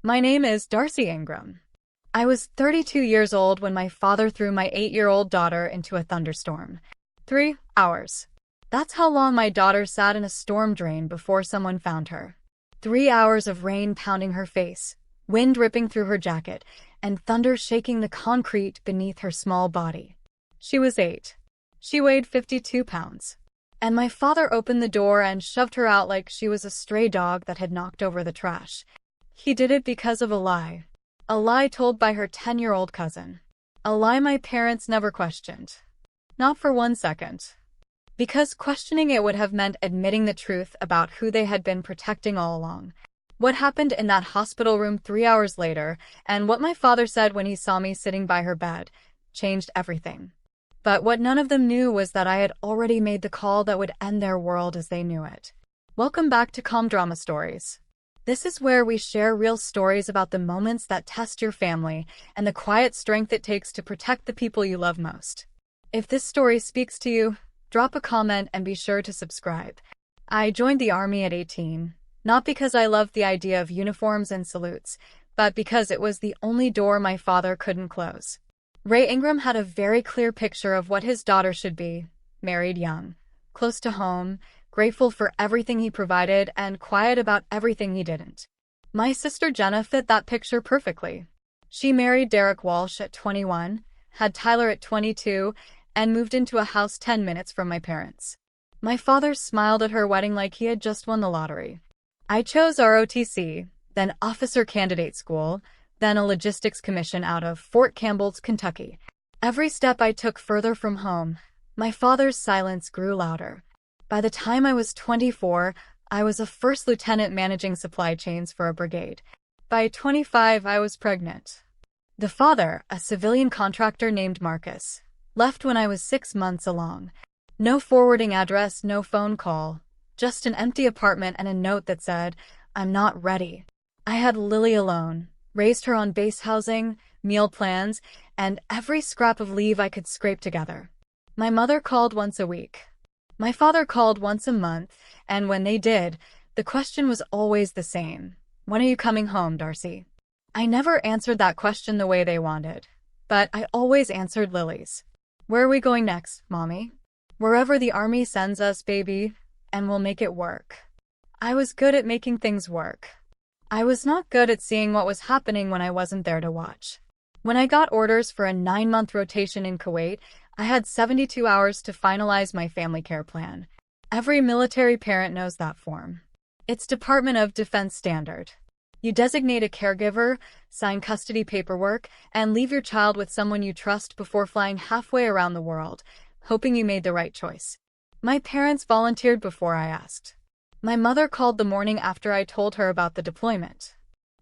My name is Darcy Ingram. I was 32 years old when my father threw my 8-year-old daughter into a thunderstorm. 3 hours. That's how long my daughter sat in a storm drain before someone found her. 3 hours of rain pounding her face, wind ripping through her jacket, and thunder shaking the concrete beneath her small body. She was 8. She weighed 52 pounds. And my father opened the door and shoved her out like she was a stray dog that had knocked over the trash. He did it because of a lie. A lie told by her 10-year-old cousin. A lie my parents never questioned. Not for 1 second. Because questioning it would have meant admitting the truth about who they had been protecting all along. What happened in that hospital room 3 hours later, and what my father said when he saw me sitting by her bed, changed everything. But what none of them knew was that I had already made the call that would end their world as they knew it. Welcome back to Calm Drama Stories. This is where we share real stories about the moments that test your family and the quiet strength it takes to protect the people you love most. If this story speaks to you, drop a comment and be sure to subscribe. I joined the Army at 18, not because I loved the idea of uniforms and salutes, but because it was the only door my father couldn't close. Ray Ingram had a very clear picture of what his daughter should be: married young, close to home, grateful for everything he provided, and quiet about everything he didn't. My sister Jenna fit that picture perfectly. She married Derek Walsh at 21, had Tyler at 22, and moved into a house 10 minutes from my parents. My father smiled at her wedding like he had just won the lottery. I chose ROTC, then Officer Candidate School, then a logistics commission out of Fort Campbell's, Kentucky. Every step I took further from home, my father's silence grew louder. By the time I was 24, I was a first lieutenant managing supply chains for a brigade. By 25, I was pregnant. The father, a civilian contractor named Marcus, left when I was 6 months along. No forwarding address, no phone call, just an empty apartment and a note that said, "I'm not ready." I had Lily alone, raised her on base housing, meal plans, and every scrap of leave I could scrape together. My mother called once a week. My father called once a month, and when they did, the question was always the same. "When are you coming home, Darcy?" I never answered that question the way they wanted, but I always answered Lily's. "Where are we going next, Mommy?" "Wherever the Army sends us, baby, and we'll make it work." I was good at making things work. I was not good at seeing what was happening when I wasn't there to watch. When I got orders for a 9-month rotation in Kuwait, I had 72 hours to finalize my family care plan. Every military parent knows that form. It's Department of Defense standard. You designate a caregiver, sign custody paperwork, and leave your child with someone you trust before flying halfway around the world, hoping you made the right choice. My parents volunteered before I asked. My mother called the morning after I told her about the deployment.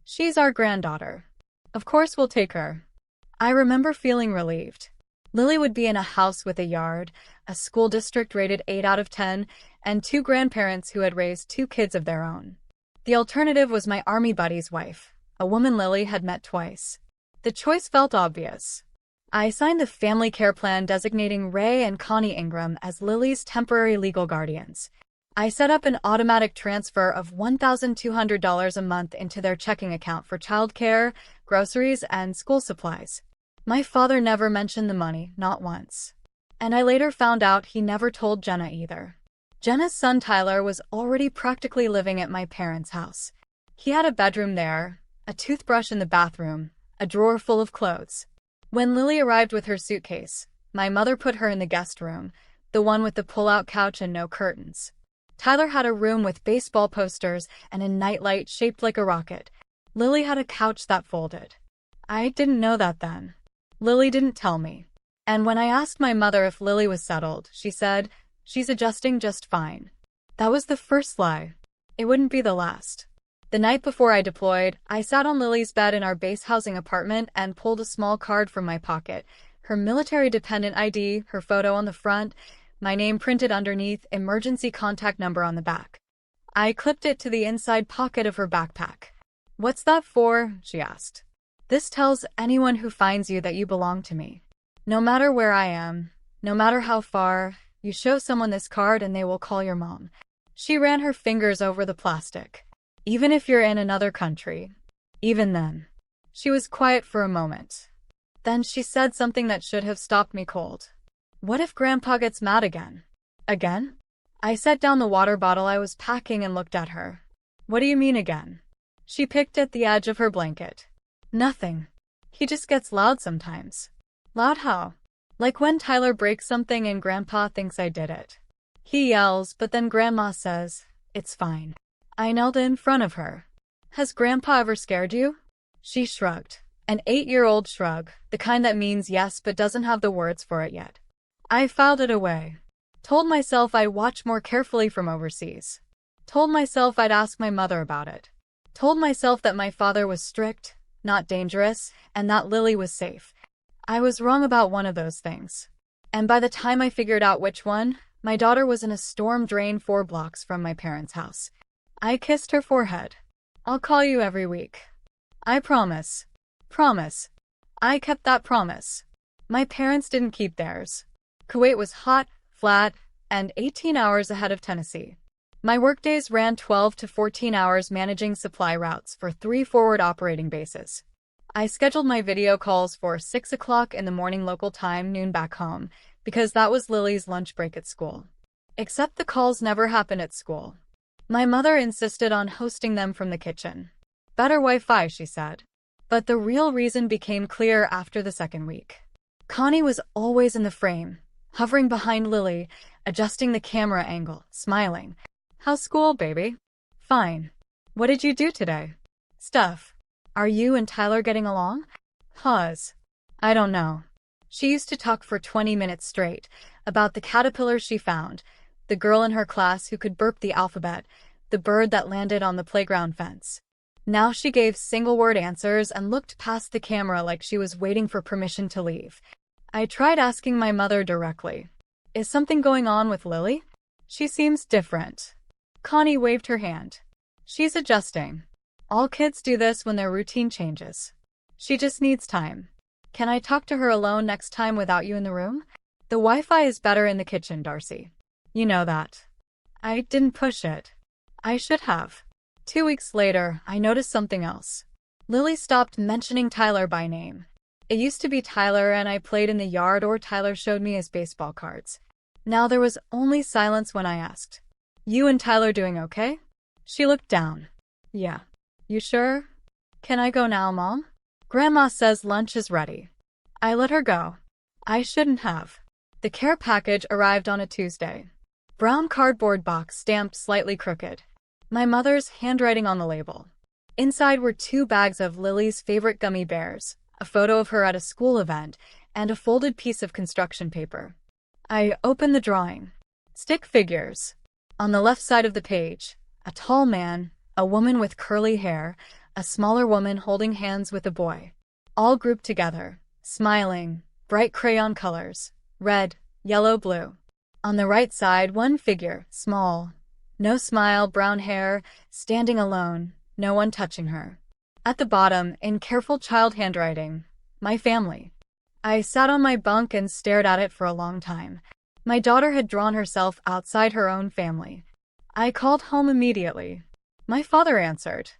"She's our granddaughter. Of course we'll take her." I remember feeling relieved. Lily would be in a house with a yard, a school district rated 8 out of 10, and 2 grandparents who had raised 2 kids of their own. The alternative was my Army buddy's wife, a woman Lily had met twice. The choice felt obvious. I signed the family care plan designating Ray and Connie Ingram as Lily's temporary legal guardians. I set up an automatic transfer of $1,200 a month into their checking account for childcare, groceries, and school supplies. My father never mentioned the money, not once. And I later found out he never told Jenna either. Jenna's son Tyler was already practically living at my parents' house. He had a bedroom there, a toothbrush in the bathroom, a drawer full of clothes. When Lily arrived with her suitcase, my mother put her in the guest room, the one with the pull-out couch and no curtains. Tyler had a room with baseball posters and a nightlight shaped like a rocket. Lily had a couch that folded. I didn't know that then. Lily didn't tell me. And when I asked my mother if Lily was settled, she said, "She's adjusting just fine." That was the first lie. It wouldn't be the last. The night before I deployed, I sat on Lily's bed in our base housing apartment and pulled a small card from my pocket. Her military dependent ID, her photo on the front, my name printed underneath, emergency contact number on the back. I clipped it to the inside pocket of her backpack. "What's that for?" she asked. "This tells anyone who finds you that you belong to me. No matter where I am, no matter how far, you show someone this card and they will call your mom." She ran her fingers over the plastic. "Even if you're in another country." Even then. She was quiet for a moment. Then she said something that should have stopped me cold. What if Grandpa gets mad again? Again? I set down the water bottle I was packing and looked at her. What do you mean again? She picked at the edge of her blanket. Nothing. He just gets loud sometimes. Loud how? Like when Tyler breaks something and Grandpa thinks I did it. He yells, but then Grandma says, "It's fine." I knelt in front of her. Has Grandpa ever scared you? She shrugged. An 8-year-old shrug, the kind that means yes but doesn't have the words for it yet. I filed it away. Told myself I'd watch more carefully from overseas. Told myself I'd ask my mother about it. Told myself that my father was strict, not dangerous, and that Lily was safe. I was wrong about one of those things. And by the time I figured out which one, my daughter was in a storm drain 4 blocks from my parents' house. I kissed her forehead. I'll call you every week. I promise. Promise. I kept that promise. My parents didn't keep theirs. Kuwait was hot, flat, and 18 hours ahead of Tennessee. My workdays ran 12 to 14 hours managing supply routes for 3 forward operating bases. I scheduled my video calls for 6 o'clock in the morning local time, noon back home, because that was Lily's lunch break at school. Except the calls never happened at school. My mother insisted on hosting them from the kitchen. Better Wi-Fi, she said. But the real reason became clear after the second week. Connie was always in the frame, hovering behind Lily, adjusting the camera angle, smiling. How's school, baby? Fine. What did you do today? Stuff. Are you and Tyler getting along? Pause. I don't know. She used to talk for 20 minutes straight about the caterpillar she found, the girl in her class who could burp the alphabet, the bird that landed on the playground fence. Now she gave single-word answers and looked past the camera like she was waiting for permission to leave. I tried asking my mother directly. Is something going on with Lily? She seems different. Connie waved her hand. She's adjusting. All kids do this when their routine changes. She just needs time. Can I talk to her alone next time without you in the room? The Wi-Fi is better in the kitchen, Darcy. You know that. I didn't push it. I should have. 2 weeks later, I noticed something else. Lily stopped mentioning Tyler by name. It used to be Tyler and I played in the yard or Tyler showed me his baseball cards. Now there was only silence when I asked, "You and Tyler doing okay?" She looked down. Yeah. You sure? Can I go now, Mom? Grandma says lunch is ready. I let her go. I shouldn't have. The care package arrived on a Tuesday. Brown cardboard box stamped slightly crooked. My mother's handwriting on the label. Inside were 2 bags of Lily's favorite gummy bears, a photo of her at a school event, and a folded piece of construction paper. I opened the drawing. Stick figures. On the left side of the page, a tall man, a woman with curly hair, a smaller woman holding hands with a boy. All grouped together, smiling, bright crayon colors, red, yellow, blue. On the right side, one figure, small. No smile, brown hair, standing alone, no one touching her. At the bottom, in careful child handwriting, my family. I sat on my bunk and stared at it for a long time. My daughter had drawn herself outside her own family. I called home immediately. My father answered.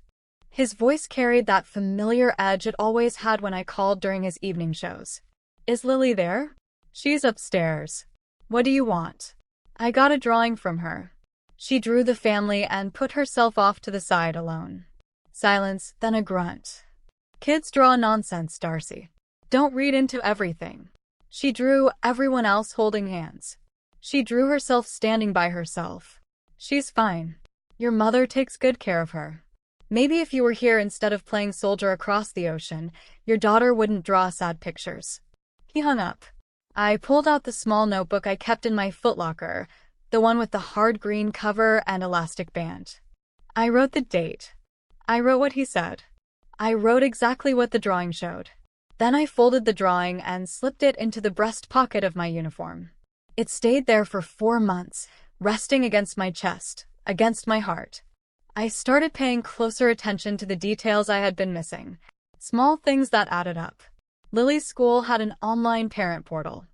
His voice carried that familiar edge it always had when I called during his evening shows. Is Lily there? She's upstairs. What do you want? I got a drawing from her. She drew the family and put herself off to the side alone. Silence, then a grunt. Kids draw nonsense, Darcy. Don't read into everything. She drew everyone else holding hands. She drew herself standing by herself. She's fine. Your mother takes good care of her. Maybe if you were here instead of playing soldier across the ocean, your daughter wouldn't draw sad pictures. He hung up. I pulled out the small notebook I kept in my footlocker, the one with the hard green cover and elastic band. I wrote the date. I wrote what he said. I wrote exactly what the drawing showed. Then I folded the drawing and slipped it into the breast pocket of my uniform. It stayed there for 4 months, resting against my chest, against my heart. I started paying closer attention to the details I had been missing. Small things that added up. Lily's school had an online parent portal.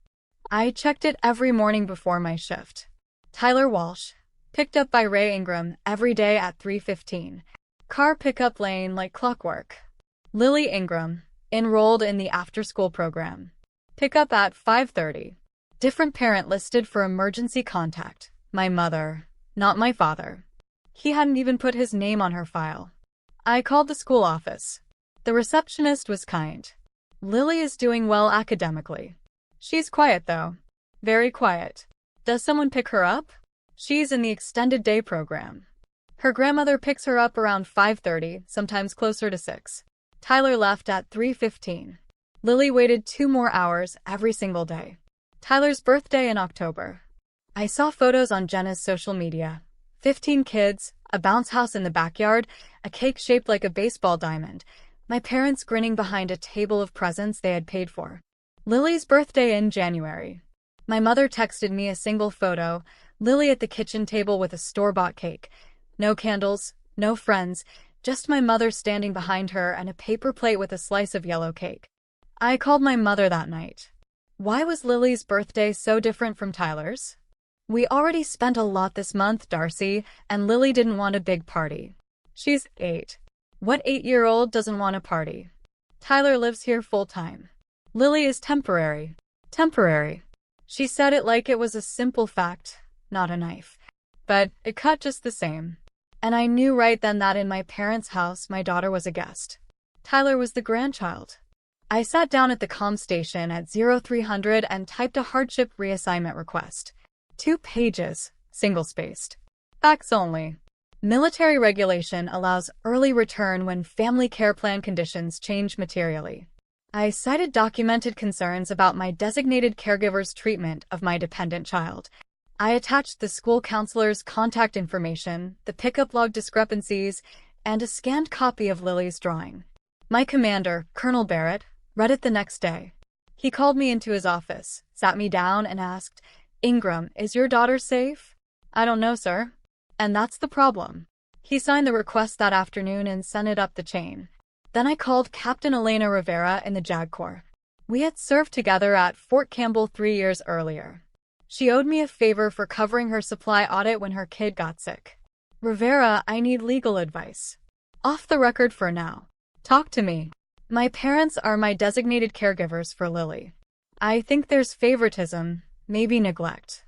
I checked it every morning before my shift. Tyler Walsh, picked up by Ray Ingram every day at 3:15. Car pickup lane like clockwork. Lily Ingram, enrolled in the after-school program. Pickup at 5:30. Different parent listed for emergency contact. My mother, not my father. He hadn't even put his name on her file. I called the school office. The receptionist was kind. Lily is doing well academically. She's quiet though. Very quiet. Does someone pick her up? She's in the extended day program. Her grandmother picks her up around 5:30, sometimes closer to 6. Tyler left at 3:15. Lily waited 2 more hours every single day. Tyler's birthday in October. I saw photos on Jenna's social media. 15 kids, a bounce house in the backyard, a cake shaped like a baseball diamond, my parents grinning behind a table of presents they had paid for. Lily's birthday in January. My mother texted me a single photo, Lily at the kitchen table with a store-bought cake. No candles, no friends, just my mother standing behind her and a paper plate with a slice of yellow cake. I called my mother that night. Why was Lily's birthday so different from Tyler's? We already spent a lot this month, Darcy, and Lily didn't want a big party. She's 8. What 8-year-old doesn't want a party? Tyler lives here full-time. Lily is temporary. Temporary. She said it like it was a simple fact, not a knife. But it cut just the same. And I knew right then that in my parents' house my daughter was a guest. Tyler was the grandchild. I sat down at the comm station at 0300 and typed a hardship reassignment request. 2 pages, single-spaced. Facts only. Military regulation allows early return when family care plan conditions change materially. I cited documented concerns about my designated caregiver's treatment of my dependent child. I attached the school counselor's contact information, the pickup log discrepancies, and a scanned copy of Lily's drawing. My commander, Colonel Barrett, read it the next day. He called me into his office, sat me down, and asked, "Ingram, is your daughter safe?" "I don't know, sir." And that's the problem. He signed the request that afternoon and sent it up the chain. Then I called Captain Elena Rivera in the JAG Corps. We had served together at Fort Campbell 3 years earlier. She owed me a favor for covering her supply audit when her kid got sick. "Rivera, I need legal advice. Off the record for now. Talk to me. My parents are my designated caregivers for Lily. I think there's favoritism, maybe neglect.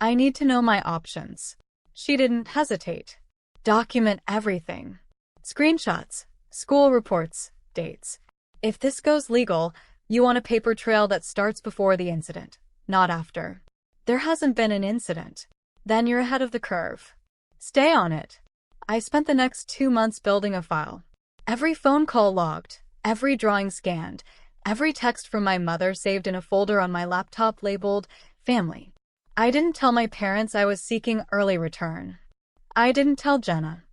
I need to know my options." She didn't hesitate. "Document everything. Screenshots, school reports, dates. If this goes legal, you want a paper trail that starts before the incident, not after. There hasn't been an incident. Then you're ahead of the curve. Stay on it." I spent the next 2 months building a file. Every phone call logged, every drawing scanned, every text from my mother saved in a folder on my laptop labeled Family. I didn't tell my parents I was seeking early return. I didn't tell Jenna.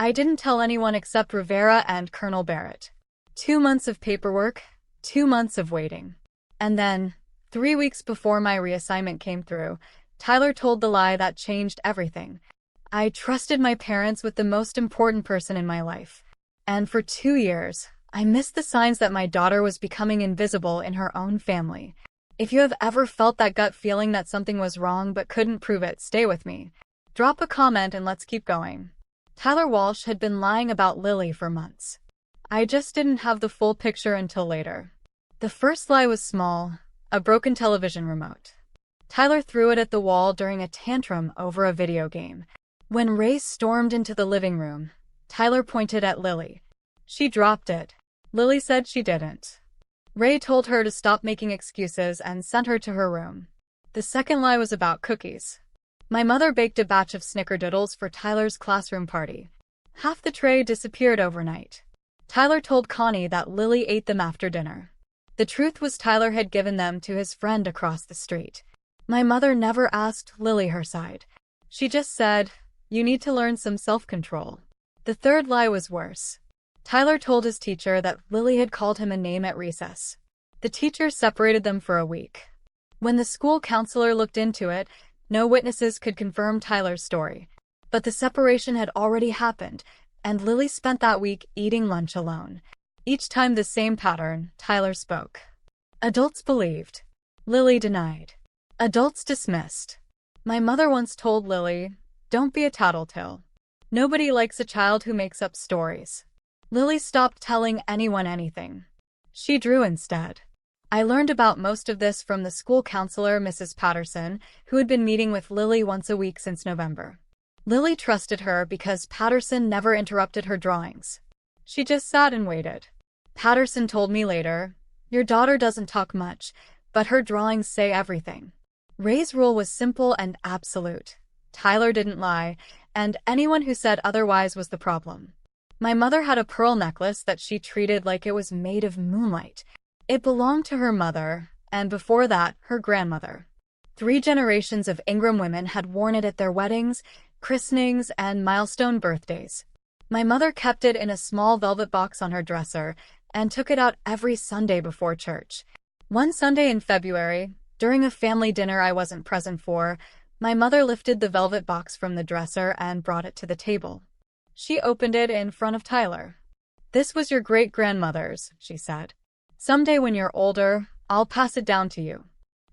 I didn't tell anyone except Rivera and Colonel Barrett. 2 months of paperwork, 2 months of waiting. And then, 3 weeks before my reassignment came through, Tyler told the lie that changed everything. I trusted my parents with the most important person in my life. And for 2 years, I missed the signs that my daughter was becoming invisible in her own family. If you have ever felt that gut feeling that something was wrong but couldn't prove it, stay with me. Drop a comment and let's keep going. Tyler Walsh had been lying about Lily for months. I just didn't have the full picture until later. The first lie was small, a broken television remote. Tyler threw it at the wall during a tantrum over a video game. When Ray stormed into the living room, Tyler pointed at Lily. She dropped it. Lily said she didn't. Ray told her to stop making excuses and sent her to her room. The second lie was about cookies. My mother baked a batch of snickerdoodles for Tyler's classroom party. Half the tray disappeared overnight. Tyler told Connie that Lily ate them after dinner. The truth was Tyler had given them to his friend across the street. My mother never asked Lily her side. She just said, "You need to learn some self-control." The third lie was worse. Tyler told his teacher that Lily had called him a name at recess. The teacher separated them for a week. When the school counselor looked into it, no witnesses could confirm Tyler's story. But the separation had already happened, and Lily spent that week eating lunch alone. Each time the same pattern, Tyler spoke. Adults believed. Lily denied. Adults dismissed. My mother once told Lily, "Don't be a tattletale. Nobody likes a child who makes up stories." Lily stopped telling anyone anything. She drew instead. I learned about most of this from the school counselor, Mrs. Patterson, who had been meeting with Lily once a week since November. Lily trusted her because Patterson never interrupted her drawings. She just sat and waited. Patterson told me later, "Your daughter doesn't talk much, but her drawings say everything." Ray's rule was simple and absolute. Tyler didn't lie, and anyone who said otherwise was the problem. My mother had a pearl necklace that she treated like it was made of moonlight. It belonged to her mother, and before that, her grandmother. 3 generations of Ingram women had worn it at their weddings, christenings, and milestone birthdays. My mother kept it in a small velvet box on her dresser and took it out every Sunday before church. One Sunday in February, during a family dinner I wasn't present for, my mother lifted the velvet box from the dresser and brought it to the table. She opened it in front of Tyler. "This was your great-grandmother's," she said. "Someday when you're older, I'll pass it down to you."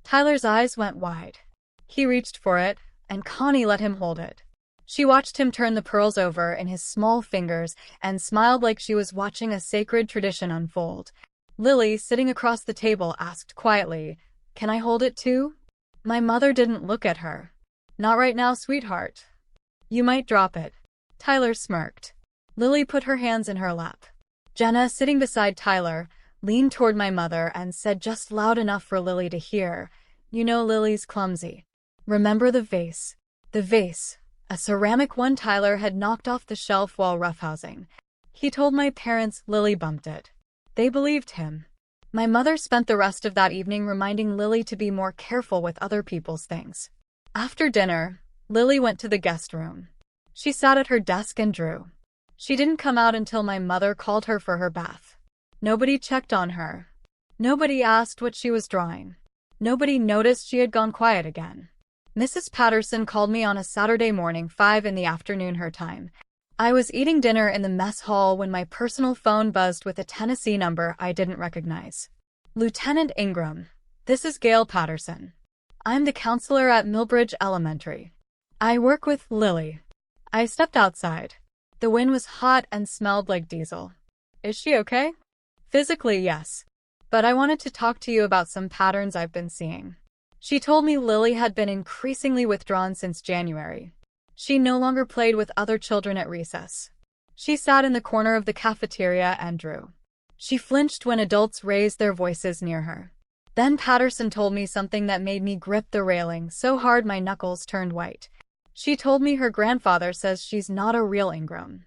Tyler's eyes went wide. He reached for it, and Connie let him hold it. She watched him turn the pearls over in his small fingers and smiled like she was watching a sacred tradition unfold. Lily, sitting across the table, asked quietly, "Can I hold it too?" My mother didn't look at her. "Not right now, sweetheart. You might drop it." Tyler smirked. Lily put her hands in her lap. Jenna, sitting beside Tyler, leaned toward my mother and said just loud enough for Lily to hear, "You know Lily's clumsy. Remember the vase?" The vase, a ceramic one Tyler had knocked off the shelf while roughhousing. He told my parents Lily bumped it. They believed him. My mother spent the rest of that evening reminding Lily to be more careful with other people's things. After dinner, Lily went to the guest room. She sat at her desk and drew. She didn't come out until my mother called her for her bath. Nobody checked on her. Nobody asked what she was drawing. Nobody noticed she had gone quiet again. Mrs. Patterson called me on a Saturday morning, 5 in the afternoon her time. I was eating dinner in the mess hall when my personal phone buzzed with a Tennessee number I didn't recognize. "Lieutenant Ingram, this is Gail Patterson. I'm the counselor at Millbridge Elementary. I work with Lily." I stepped outside. The wind was hot and smelled like diesel. "Is she okay?" "Physically, yes. But I wanted to talk to you about some patterns I've been seeing." She told me Lily had been increasingly withdrawn since January. She no longer played with other children at recess. She sat in the corner of the cafeteria and drew. She flinched when adults raised their voices near her. Then Patterson told me something that made me grip the railing so hard my knuckles turned white. She told me her grandfather says she's not a real Ingram.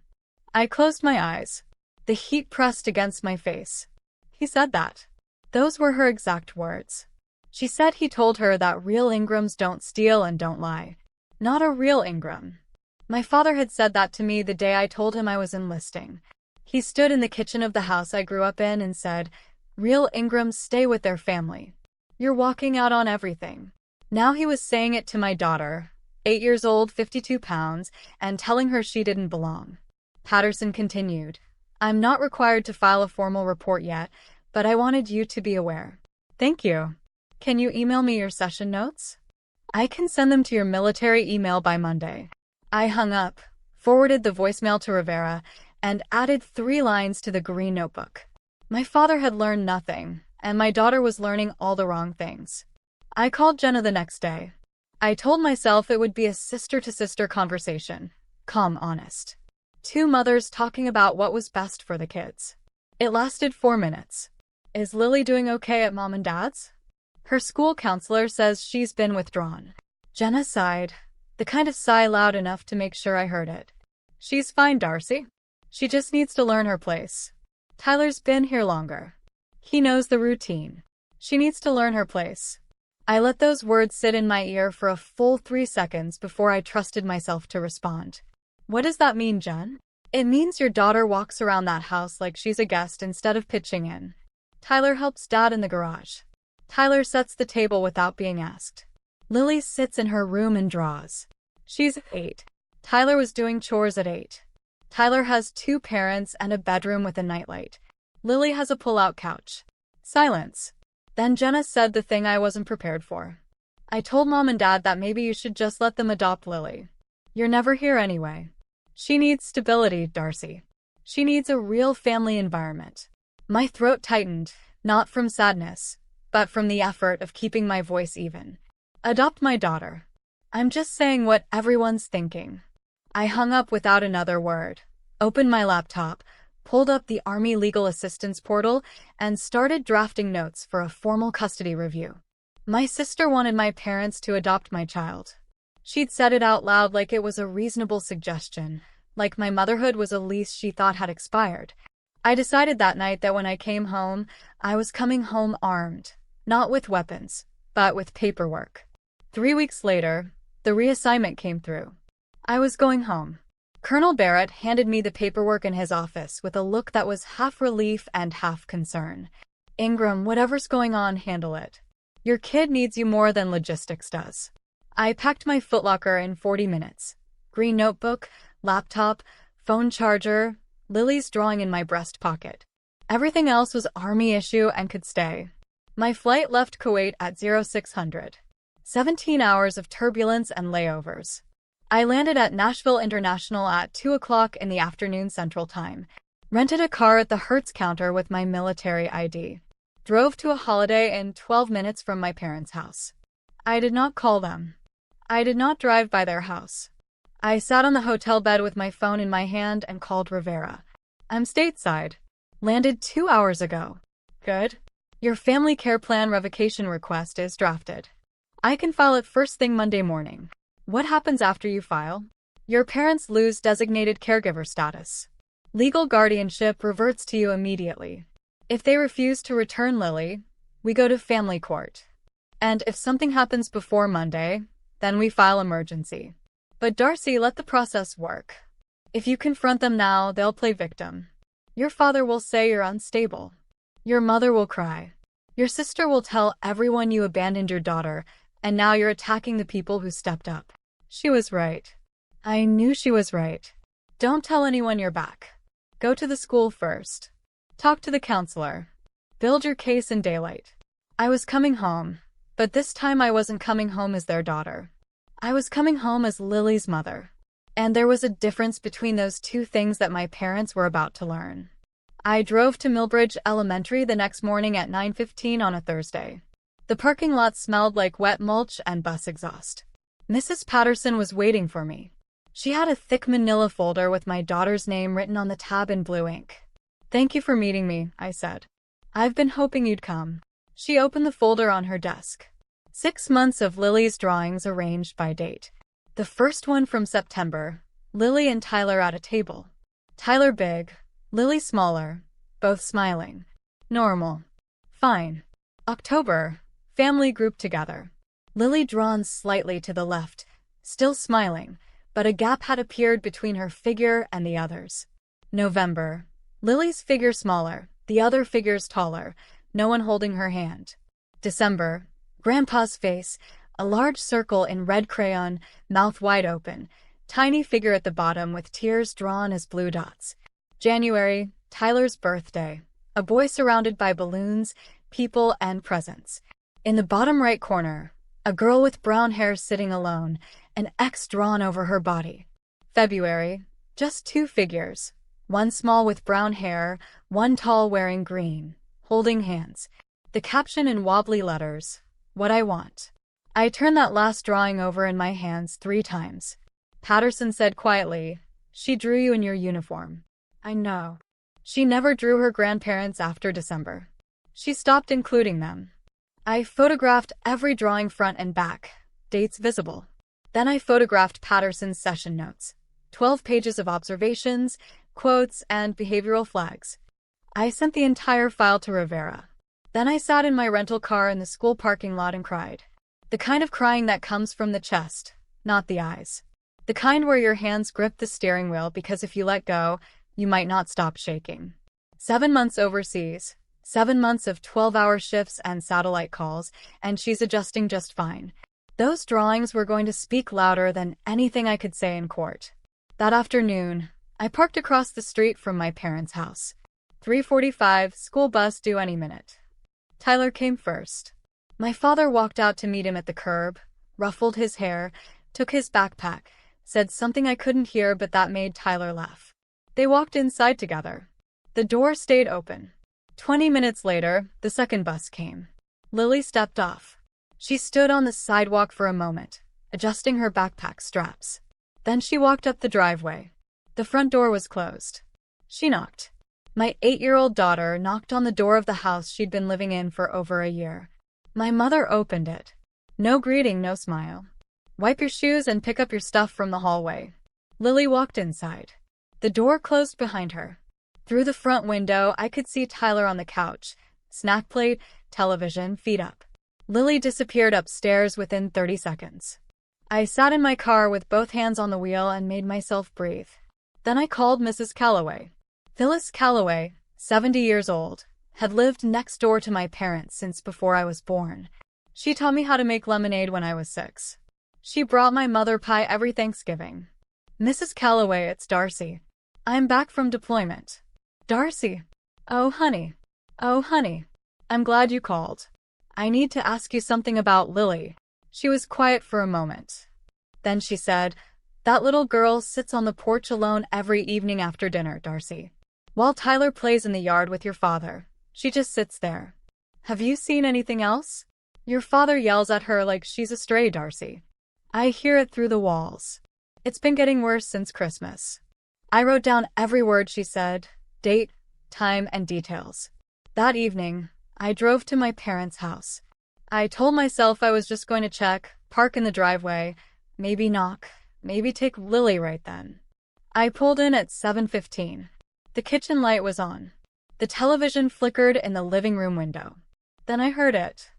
I closed my eyes. The heat pressed against my face. He said that. Those were her exact words. She said he told her that real Ingrams don't steal and don't lie. Not a real Ingram. My father had said that to me the day I told him I was enlisting. He stood in the kitchen of the house I grew up in and said, "Real Ingrams stay with their family. You're walking out on everything." Now he was saying it to my daughter, 8 years old, 52 pounds, and telling her she didn't belong. Patterson continued, "I'm not required to file a formal report yet, but I wanted you to be aware." "Thank you. Can you email me your session notes?" "I can send them to your military email by Monday." I hung up, forwarded the voicemail to Rivera, and added 3 lines to the green notebook. My father had learned nothing, and my daughter was learning all the wrong things. I called Jenna the next day. I told myself it would be a sister-to-sister conversation, calm, honest. 2 mothers talking about what was best for the kids. It lasted 4 minutes. "Is Lily doing okay at Mom and Dad's?" "Her school counselor says she's been withdrawn." Jenna sighed, the kind of sigh loud enough to make sure I heard it. "She's fine, Darcy. She just needs to learn her place. Tyler's been here longer. He knows the routine. She needs to learn her place." I let those words sit in my ear for a full 3 seconds before I trusted myself to respond. "What does that mean, Jen?" "It means your daughter walks around that house like she's a guest instead of pitching in. Tyler helps Dad in the garage. Tyler sets the table without being asked. Lily sits in her room and draws. She's 8. Tyler was doing chores at 8. Tyler has 2 parents and a bedroom with a nightlight. Lily has a pull-out couch." Silence. Then Jenna said the thing I wasn't prepared for. "I told Mom and Dad that maybe you should just let them adopt Lily. You're never here anyway. She needs stability, Darcy. She needs a real family environment. My throat tightened, not from sadness, but from the effort of keeping my voice even. Adopt my daughter. I'm just saying what everyone's thinking. I hung up without another word, opened my laptop, pulled up the Army Legal Assistance portal, and started drafting notes for a formal custody review. My sister wanted my parents to adopt my child. She'd said it out loud like it was a reasonable suggestion, like my motherhood was a lease she thought had expired. I decided that night that when I came home, I was coming home armed, not with weapons, but with paperwork. 3 weeks later, the reassignment came through. I was going home. Colonel Barrett handed me the paperwork in his office with a look that was half relief and half concern. Ingram, whatever's going on, handle it. Your kid needs you more than logistics does. I packed my footlocker in 40 minutes. Green notebook, laptop, phone charger, Lily's drawing in my breast pocket. Everything else was Army issue and could stay. My flight left Kuwait at 0600. 17 hours of turbulence and layovers. I landed at Nashville International at 2 o'clock in the afternoon Central Time. Rented a car at the Hertz counter with my military ID. Drove to a Holiday Inn 12 minutes from my parents' house. I did not call them. I did not drive by their house. I sat on the hotel bed with my phone in my hand and called Rivera. I'm stateside. Landed 2 hours ago. Good. Your family care plan revocation request is drafted. I can file it first thing Monday morning. What happens after you file? Your parents lose designated caregiver status. Legal guardianship reverts to you immediately. If they refuse to return Lily, we go to family court. And if something happens before Monday, then we file emergency. But Darcy, let the process work. If you confront them now, they'll play victim. Your father will say you're unstable. Your mother will cry. Your sister will tell everyone you abandoned your daughter, and now you're attacking the people who stepped up. She was right. I knew she was right. Don't tell anyone you're back. Go to the school first. Talk to the counselor. Build your case in daylight. I was coming home, but this time I wasn't coming home as their daughter. I was coming home as Lily's mother. And there was a difference between those two things that my parents were about to learn. I drove to Millbridge Elementary the next morning at 9:15 on a Thursday. The parking lot smelled like wet mulch and bus exhaust. Mrs. Patterson was waiting for me. She had a thick manila folder with my daughter's name written on the tab in blue ink. Thank you for meeting me, I said. I've been hoping you'd come. She opened the folder on her desk. 6 months of Lily's drawings arranged by date. The first one from September, Lily and Tyler at a table. Tyler big, Lily smaller, both smiling. Normal. Fine. October, family grouped together. Lily drawn slightly to the left, still smiling, but a gap had appeared between her figure and the others. November. Lily's figure smaller, the other figures taller, no one holding her hand. December. Grandpa's face, a large circle in red crayon, mouth wide open, tiny figure at the bottom with tears drawn as blue dots. January. Tyler's birthday. A boy surrounded by balloons, people, and presents. In the bottom right corner, a girl with brown hair sitting alone, an X drawn over her body. February. Just 2 figures. One small with brown hair, one tall wearing green, holding hands. The caption in wobbly letters, "What I want." I turned that last drawing over in my hands 3 times. Patterson said quietly, "She drew you in your uniform." I know. She never drew her grandparents after December. She stopped including them. I photographed every drawing front and back, dates visible. Then I photographed Patterson's session notes, 12 pages of observations, quotes, and behavioral flags. I sent the entire file to Rivera. Then I sat in my rental car in the school parking lot and cried. The kind of crying that comes from the chest, not the eyes. The kind where your hands grip the steering wheel because if you let go, you might not stop shaking. 7 months overseas. 7 months of 12-hour shifts and satellite calls, and she's adjusting just fine. Those drawings were going to speak louder than anything I could say in court. That afternoon, I parked across the street from my parents' house. 3:45, school bus due any minute. Tyler came first. My father walked out to meet him at the curb, ruffled his hair, took his backpack, said something I couldn't hear but that made Tyler laugh. They walked inside together. The door stayed open. 20 minutes later, the second bus came. Lily stepped off. She stood on the sidewalk for a moment, adjusting her backpack straps. Then she walked up the driveway. The front door was closed. She knocked. My 8-year-old daughter knocked on the door of the house she'd been living in for over a year. My mother opened it. No greeting, no smile. Wipe your shoes and pick up your stuff from the hallway. Lily walked inside. The door closed behind her. Through the front window, I could see Tyler on the couch, snack plate, television, feet up. Lily disappeared upstairs within 30 seconds. I sat in my car with both hands on the wheel and made myself breathe. Then I called Mrs. Calloway. Phyllis Calloway, 70 years old, had lived next door to my parents since before I was born. She taught me how to make lemonade when I was 6. She brought my mother pie every Thanksgiving. Mrs. Calloway, it's Darcy. I'm back from deployment. Darcy. Oh, honey. Oh, honey. I'm glad you called. I need to ask you something about Lily. She was quiet for a moment. Then she said, "That little girl sits on the porch alone every evening after dinner, Darcy. While Tyler plays in the yard with your father, she just sits there. Have you seen anything else? Your father yells at her like she's a stray, Darcy. I hear it through the walls. It's been getting worse since Christmas." I wrote down every word she said, date, time, and details. That evening, I drove to my parents' house. I told myself I was just going to check, park in the driveway, maybe knock, maybe take Lily right then. I pulled in at 7:15. The kitchen light was on. The television flickered in the living room window. Then I heard it.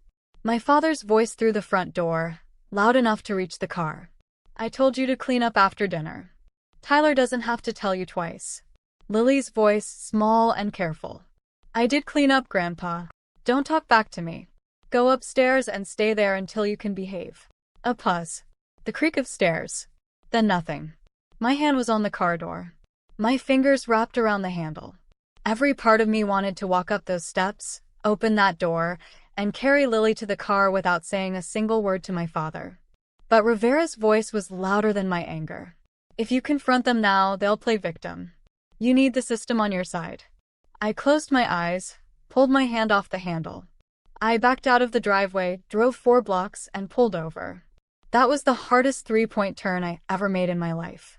My father's voice through the front door, loud enough to reach the car. "I told you to clean up after dinner. Tyler doesn't have to tell you twice." Lily's voice, small and careful. "I did clean up, Grandpa. Don't talk back to me. Go upstairs and stay there until you can behave." A pause. The creak of stairs. Then nothing. My hand was on the car door. My fingers wrapped around the handle. Every part of me wanted to walk up those steps, open that door, and carry Lily to the car without saying a single word to my father. But Rivera's voice was louder than my anger. "If you confront them now, they'll play victim. You need the system on your side." I closed my eyes, pulled my hand off the handle. I backed out of the driveway, drove 4 blocks, and pulled over. That was the hardest 3-point turn I ever made in my life.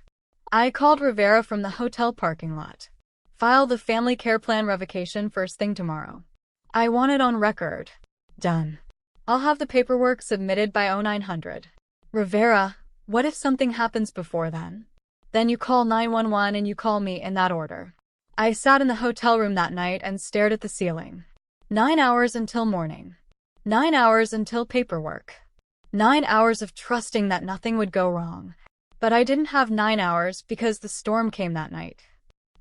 I called Rivera from the hotel parking lot. "File the family care plan revocation first thing tomorrow. I want it on record." Done. "I'll have the paperwork submitted by 0900. "Rivera, what if something happens before then?" "Then you call 911 and you call me in that order." I sat in the hotel room that night and stared at the ceiling. 9 hours until morning. 9 hours until paperwork. 9 hours of trusting that nothing would go wrong. But I didn't have 9 hours because the storm came that night.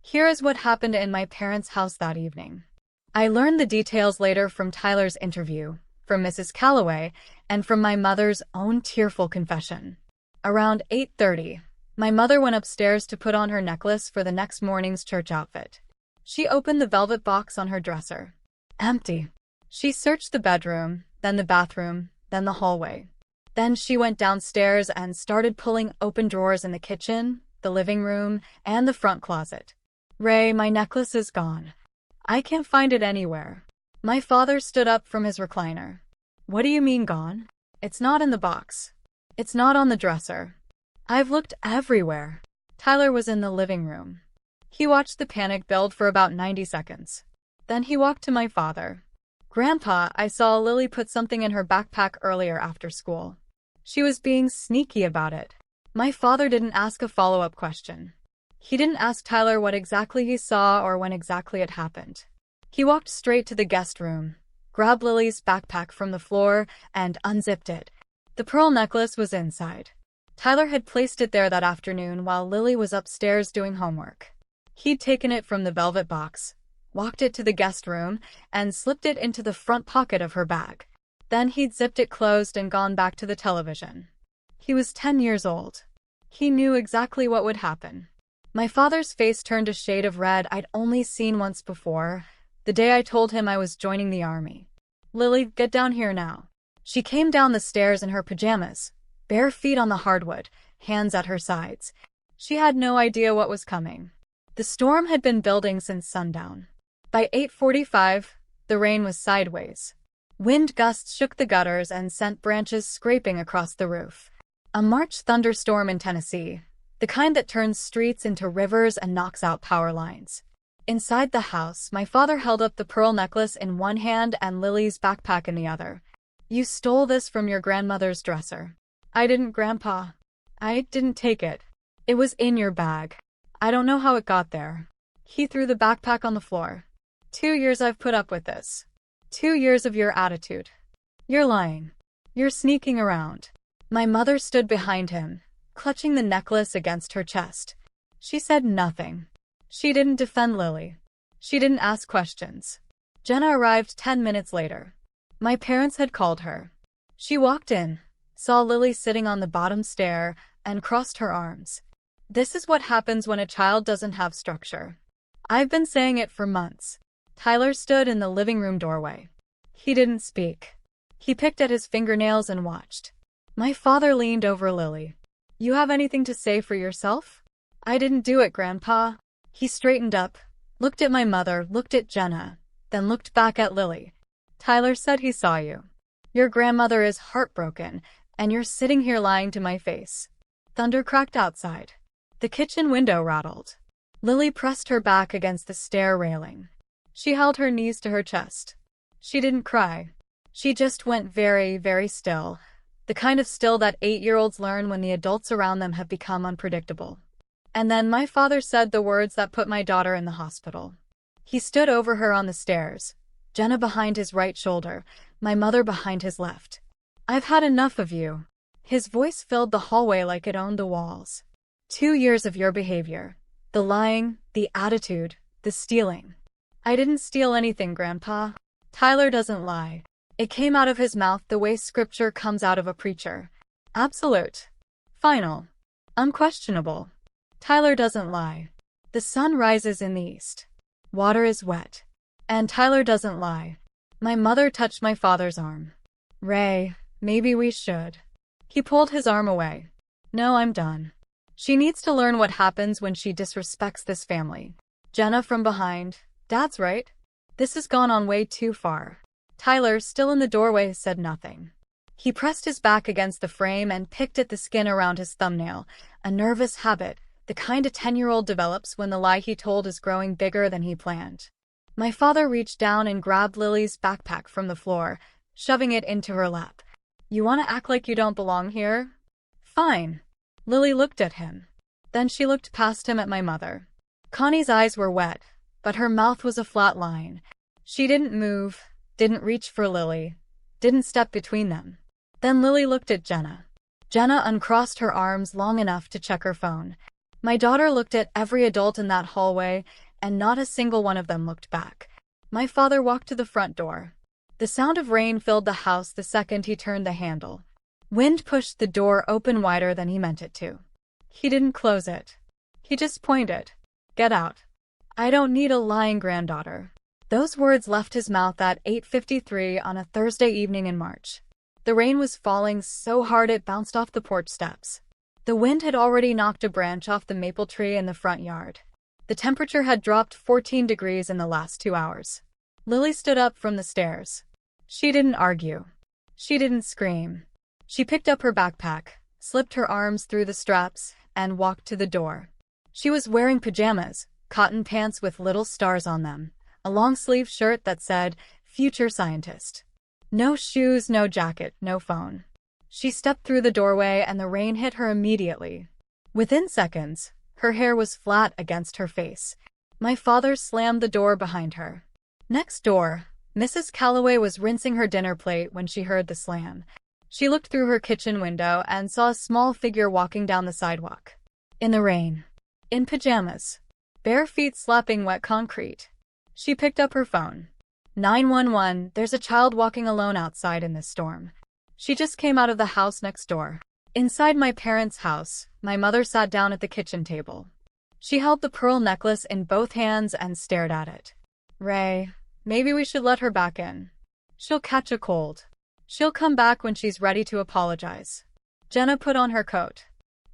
Here is what happened in my parents' house that evening. I learned the details later from Tyler's interview, from Mrs. Calloway, and from my mother's own tearful confession. Around 8:30, my mother went upstairs to put on her necklace for the next morning's church outfit. She opened the velvet box on her dresser. Empty. She searched the bedroom, then the bathroom, then the hallway. Then she went downstairs and started pulling open drawers in the kitchen, the living room, and the front closet. "Ray, my necklace is gone. I can't find it anywhere." My father stood up from his recliner. "What do you mean gone? It's not in the box. It's not on the dresser. I've looked everywhere." Tyler was in the living room. He watched the panic build for about 90 seconds. Then he walked to my father. "Grandpa, I saw Lily put something in her backpack earlier after school. She was being sneaky about it." My father didn't ask a follow-up question. He didn't ask Tyler what exactly he saw or when exactly it happened. He walked straight to the guest room, grabbed Lily's backpack from the floor, and unzipped it. The pearl necklace was inside. Tyler had placed it there that afternoon while Lily was upstairs doing homework. He'd taken it from the velvet box, walked it to the guest room, and slipped it into the front pocket of her bag. Then he'd zipped it closed and gone back to the television. He was 10 years old. He knew exactly what would happen. My father's face turned a shade of red I'd only seen once before, the day I told him I was joining the army. "Lily, get down here now." She came down the stairs in her pajamas, bare feet on the hardwood, hands at her sides. She had no idea what was coming. The storm had been building since sundown. By 8:45, the rain was sideways. Wind gusts shook the gutters and sent branches scraping across the roof. A March thunderstorm in Tennessee, the kind that turns streets into rivers and knocks out power lines. Inside the house, my father held up the pearl necklace in one hand and Lily's backpack in the other. "You stole this from your grandmother's dresser." "I didn't, Grandpa. I didn't take it. It was in your bag. I don't know how it got there." He threw the backpack on the floor. 2 years I've put up with this. 2 years of your attitude. You're lying. You're sneaking around." My mother stood behind him, clutching the necklace against her chest. She said nothing. She didn't defend Lily. She didn't ask questions. Jenna arrived 10 minutes later. My parents had called her. She walked in, saw Lily sitting on the bottom stair, and crossed her arms. This is what happens when a child doesn't have structure. I've been saying it for months. Tyler stood in the living room doorway. He didn't speak. He picked at his fingernails and watched. My father leaned over Lily. "You have anything to say for yourself?" "I didn't do it, Grandpa." He straightened up, looked at my mother, looked at Jenna, then looked back at Lily. "Tyler said he saw you. Your grandmother is heartbroken, and you're sitting here lying to my face." Thunder cracked outside. The kitchen window rattled. Lily pressed her back against the stair railing. She held her knees to her chest. She didn't cry. She just went very, very still, the kind of still that 8-year-olds learn when the adults around them have become unpredictable. And then my father said the words that put my daughter in the hospital. He stood over her on the stairs, Jenna behind his right shoulder, my mother behind his left. "I've had enough of you." His voice filled the hallway like it owned the walls. 2 years of your behavior. The lying, the attitude, the stealing. "I didn't steal anything, Grandpa." Tyler doesn't lie. It came out of his mouth the way scripture comes out of a preacher. Absolute. Final. Unquestionable. Tyler doesn't lie. The sun rises in the east. Water is wet. And Tyler doesn't lie. My mother touched my father's arm. "Ray, maybe we should." He pulled his arm away. "No, I'm done. She needs to learn what happens when she disrespects this family." Jenna from behind. "Dad's right. This has gone on way too far." Tyler, still in the doorway, said nothing. He pressed his back against the frame and picked at the skin around his thumbnail, a nervous habit, the kind a 10-year-old develops when the lie he told is growing bigger than he planned. My father reached down and grabbed Lily's backpack from the floor, shoving it into her lap. "You want to act like you don't belong here? Fine." Lily looked at him. Then she looked past him at my mother. Connie's eyes were wet, but her mouth was a flat line. She didn't move, didn't reach for Lily, didn't step between them. Then Lily looked at Jenna. Jenna uncrossed her arms long enough to check her phone. My daughter looked at every adult in that hallway, and not a single one of them looked back. My father walked to the front door. The sound of rain filled the house the second he turned the handle. Wind pushed the door open wider than he meant it to. He didn't close it. He just pointed. "Get out. I don't need a lying granddaughter." Those words left his mouth at 8:53 on a Thursday evening in March. The rain was falling so hard it bounced off the porch steps. The wind had already knocked a branch off the maple tree in the front yard. The temperature had dropped 14 degrees in the last 2 hours. Lily stood up from the stairs. She didn't argue. She didn't scream. She picked up her backpack, slipped her arms through the straps, and walked to the door. She was wearing pajamas, cotton pants with little stars on them, a long-sleeve shirt that said, "Future Scientist." No shoes, no jacket, no phone. She stepped through the doorway and the rain hit her immediately. Within seconds, her hair was flat against her face. My father slammed the door behind her. Next door, Mrs. Calloway was rinsing her dinner plate when she heard the slam. She looked through her kitchen window and saw a small figure walking down the sidewalk. In the rain. In pajamas. Bare feet slapping wet concrete. She picked up her phone. 911, there's a child walking alone outside in this storm. She just came out of the house next door. Inside my parents' house, my mother sat down at the kitchen table. She held the pearl necklace in both hands and stared at it. "Ray, maybe we should let her back in. She'll catch a cold. She'll come back when she's ready to apologize." Jenna put on her coat.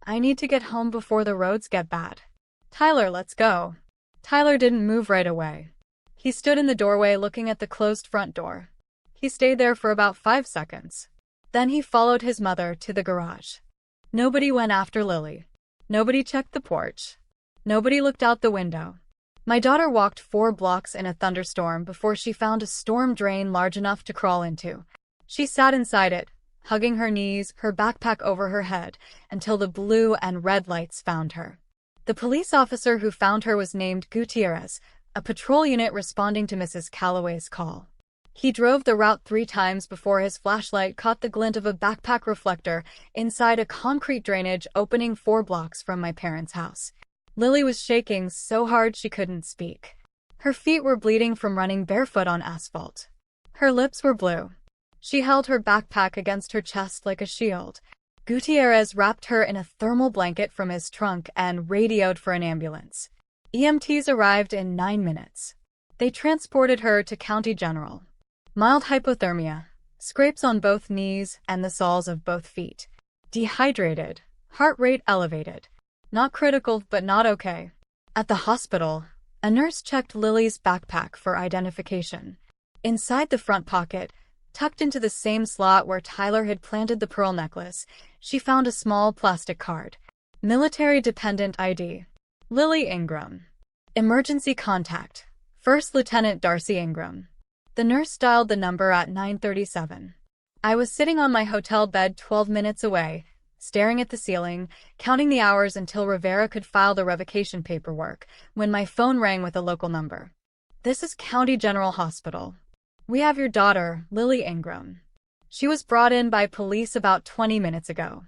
"I need to get home before the roads get bad." "Tyler, let's go." Tyler didn't move right away. He stood in the doorway looking at the closed front door. He stayed there for about 5 seconds. Then he followed his mother to the garage. Nobody went after Lily. Nobody checked the porch. Nobody looked out the window. My daughter walked 4 blocks in a thunderstorm before she found a storm drain large enough to crawl into. She sat inside it, hugging her knees, her backpack over her head, until the blue and red lights found her. The police officer who found her was named Gutierrez, a patrol unit responding to Mrs. Calloway's call. He drove the route 3 times before his flashlight caught the glint of a backpack reflector inside a concrete drainage opening 4 blocks from my parents' house. Lily was shaking so hard she couldn't speak. Her feet were bleeding from running barefoot on asphalt. Her lips were blue. She held her backpack against her chest like a shield. Gutierrez wrapped her in a thermal blanket from his trunk and radioed for an ambulance. EMTs arrived in 9 minutes. They transported her to County General. Mild hypothermia, scrapes on both knees and the soles of both feet. Dehydrated, heart rate elevated. Not critical, but not okay. At the hospital, a nurse checked Lily's backpack for identification. Inside the front pocket, tucked into the same slot where Tyler had planted the pearl necklace, she found a small plastic card. Military Dependent ID. Lily Ingram. Emergency contact. First Lieutenant Darcy Ingram. The nurse dialed the number at 9:37. I was sitting on my hotel bed 12 minutes away, staring at the ceiling, counting the hours until Rivera could file the revocation paperwork, when my phone rang with a local number. This is County General Hospital. We have your daughter, Lily Ingram. She was brought in by police about 20 minutes ago.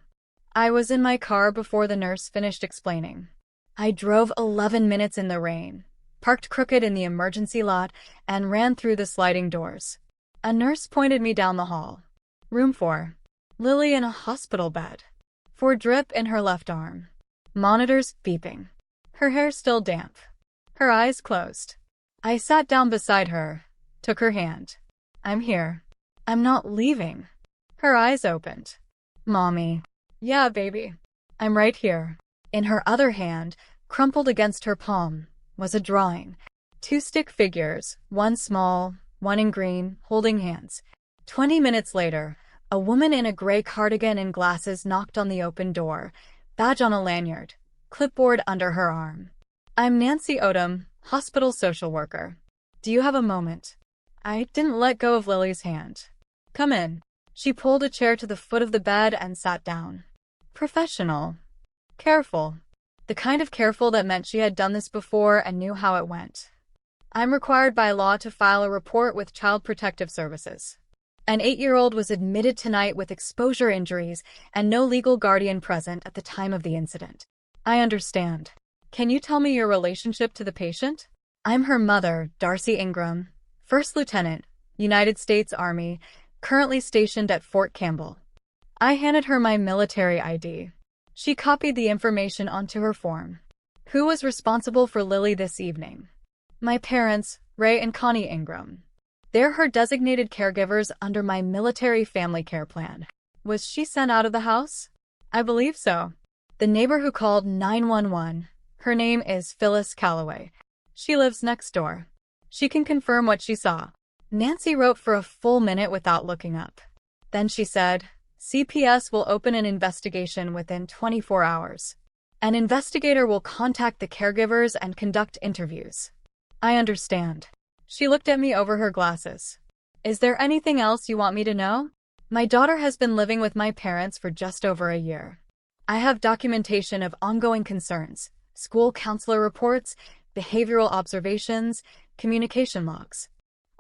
I was in my car before the nurse finished explaining. I drove 11 minutes in the rain, parked crooked in the emergency lot, and ran through the sliding doors. A nurse pointed me down the hall. Room 4. Lily in a hospital bed. 4 drip in her left arm. Monitors beeping. Her hair still damp. Her eyes closed. I sat down beside her, took her hand. I'm here. I'm not leaving. Her eyes opened. Mommy. Yeah, baby. I'm right here. In her other hand, crumpled against her palm, was a drawing. 2 stick figures, one small, one in green, holding hands. 20 minutes later, a woman in a gray cardigan and glasses knocked on the open door, badge on a lanyard, clipboard under her arm. I'm Nancy Odom, hospital social worker. Do you have a moment? I didn't let go of Lily's hand. Come in. She pulled a chair to the foot of the bed and sat down. Professional. Careful. The kind of careful that meant she had done this before and knew how it went. I'm required by law to file a report with Child Protective Services. An 8-year-old was admitted tonight with exposure injuries and no legal guardian present at the time of the incident. I understand. Can you tell me your relationship to the patient? I'm her mother, Darcy Ingram, First Lieutenant, United States Army, currently stationed at Fort Campbell. I handed her my military ID. She copied the information onto her form. Who was responsible for Lily this evening? My parents, Ray and Connie Ingram. They're her designated caregivers under my military family care plan. Was she sent out of the house? I believe so. The neighbor who called 911, her name is Phyllis Calloway. She lives next door. She can confirm what she saw. Nancy wrote for a full minute without looking up. Then she said, CPS will open an investigation within 24 hours. An investigator will contact the caregivers and conduct interviews. I understand. She looked at me over her glasses. Is there anything else you want me to know? My daughter has been living with my parents for just over a year. I have documentation of ongoing concerns, school counselor reports, behavioral observations, communication logs.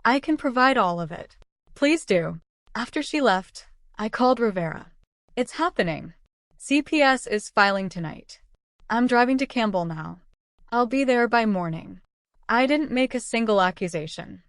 I can provide all of it. Please do. After she left, I called Rivera. It's happening. CPS is filing tonight. I'm driving to Campbell now. I'll be there by morning. I didn't make a single accusation.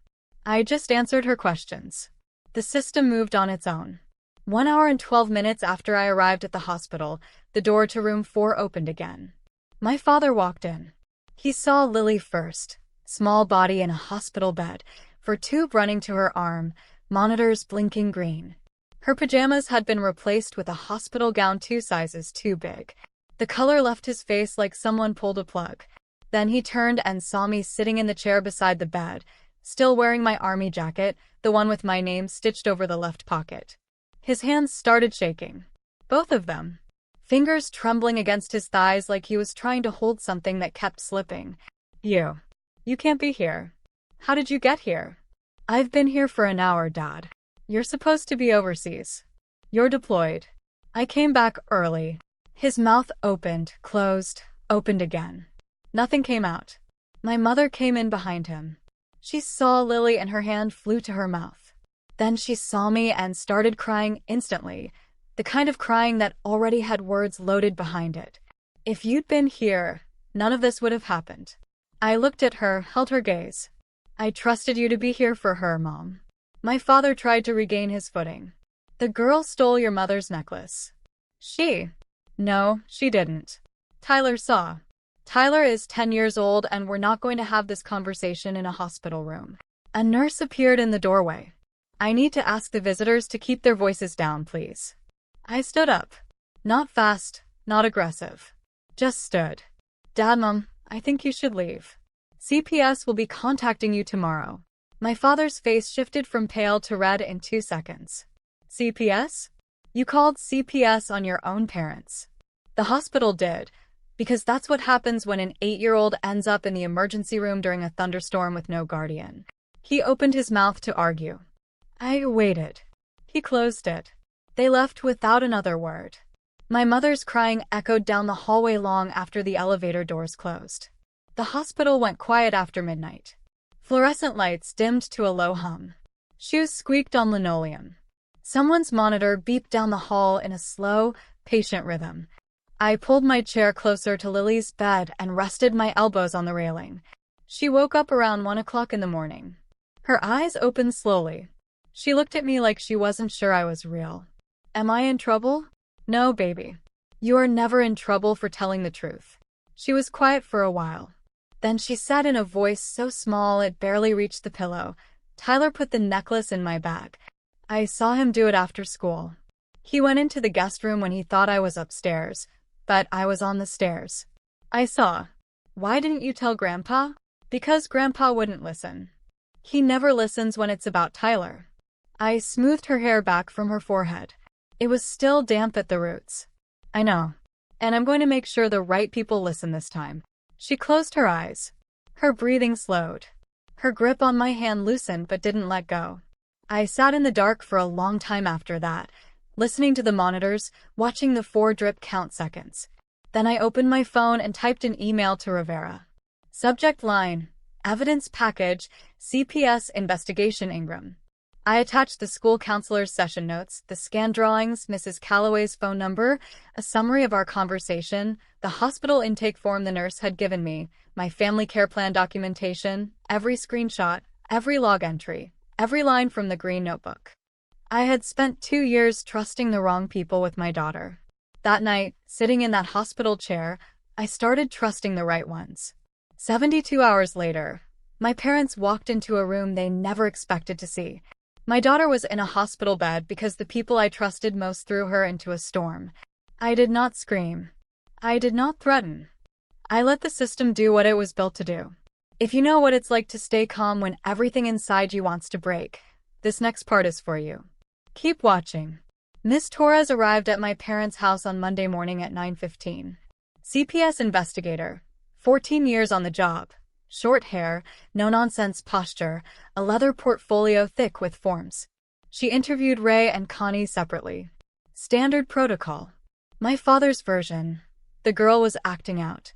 I just answered her questions. The system moved on its own. 1 hour and 12 minutes after I arrived at the hospital, the door to room 4 opened again. My father walked in. He saw Lily first, small body in a hospital bed, for tube running to her arm, monitors blinking green. Her pajamas had been replaced with a hospital gown 2 sizes too big. The color left his face like someone pulled a plug. Then he turned and saw me sitting in the chair beside the bed, still wearing my army jacket, the one with my name stitched over the left pocket. His hands started shaking. Both of them. Fingers trembling against his thighs like he was trying to hold something that kept slipping. You can't be here. How did you get here? I've been here for an hour, Dad. You're supposed to be overseas. You're deployed. I came back early. His mouth opened, closed, opened again. Nothing came out. My mother came in behind him. She saw Lily and her hand flew to her mouth. Then she saw me and started crying instantly, the kind of crying that already had words loaded behind it. If you'd been here, none of this would have happened. I looked at her, held her gaze. I trusted you to be here for her, Mom. My father tried to regain his footing. The girl stole your mother's necklace. No, she didn't. Tyler saw. Tyler is 10 years old and we're not going to have this conversation in a hospital room. A nurse appeared in the doorway. I need to ask the visitors to keep their voices down, please. I stood up. Not fast, not aggressive. Just stood. Dad, Mom, I think you should leave. CPS will be contacting you tomorrow. My father's face shifted from pale to red in 2 seconds. CPS? You called CPS on your own parents. The hospital did, because that's what happens when an 8-year-old ends up in the emergency room during a thunderstorm with no guardian. He opened his mouth to argue. I waited. He closed it. They left without another word. My mother's crying echoed down the hallway long after the elevator doors closed. The hospital went quiet after midnight. Fluorescent lights dimmed to a low hum. Shoes squeaked on linoleum. Someone's monitor beeped down the hall in a slow, patient rhythm. I pulled my chair closer to Lily's bed and rested my elbows on the railing. She woke up around 1 o'clock in the morning. Her eyes opened slowly. She looked at me like she wasn't sure I was real. Am I in trouble? No, baby. You are never in trouble for telling the truth. She was quiet for a while. Then she said in a voice so small it barely reached the pillow, Tyler put the necklace in my bag. I saw him do it after school. He went into the guest room when he thought I was upstairs, but I was on the stairs. I saw. Why didn't you tell Grandpa? Because Grandpa wouldn't listen. He never listens when it's about Tyler. I smoothed her hair back from her forehead. It was still damp at the roots. I know. And I'm going to make sure the right people listen this time. She closed her eyes. Her breathing slowed. Her grip on my hand loosened but didn't let go. I sat in the dark for a long time after that, listening to the monitors, watching the 4 drip count seconds. Then I opened my phone and typed an email to Rivera. Subject line, Evidence Package, CPS Investigation Ingram. I attached the school counselor's session notes, the scanned drawings, Mrs. Calloway's phone number, a summary of our conversation, the hospital intake form the nurse had given me, my family care plan documentation, every screenshot, every log entry, every line from the green notebook. I had spent 2 years trusting the wrong people with my daughter. That night, sitting in that hospital chair, I started trusting the right ones. 72 hours later, my parents walked into a room they never expected to see. My daughter was in a hospital bed because the people I trusted most threw her into a storm. I did not scream. I did not threaten. I let the system do what it was built to do. If you know what it's like to stay calm when everything inside you wants to break, this next part is for you. Keep watching. Miss Torres arrived at my parents' house on Monday morning at 9:15. CPS investigator, 14 years on the job. Short hair, no-nonsense posture, a leather portfolio thick with forms. She interviewed Ray and Connie separately. Standard protocol. My father's version. The girl was acting out.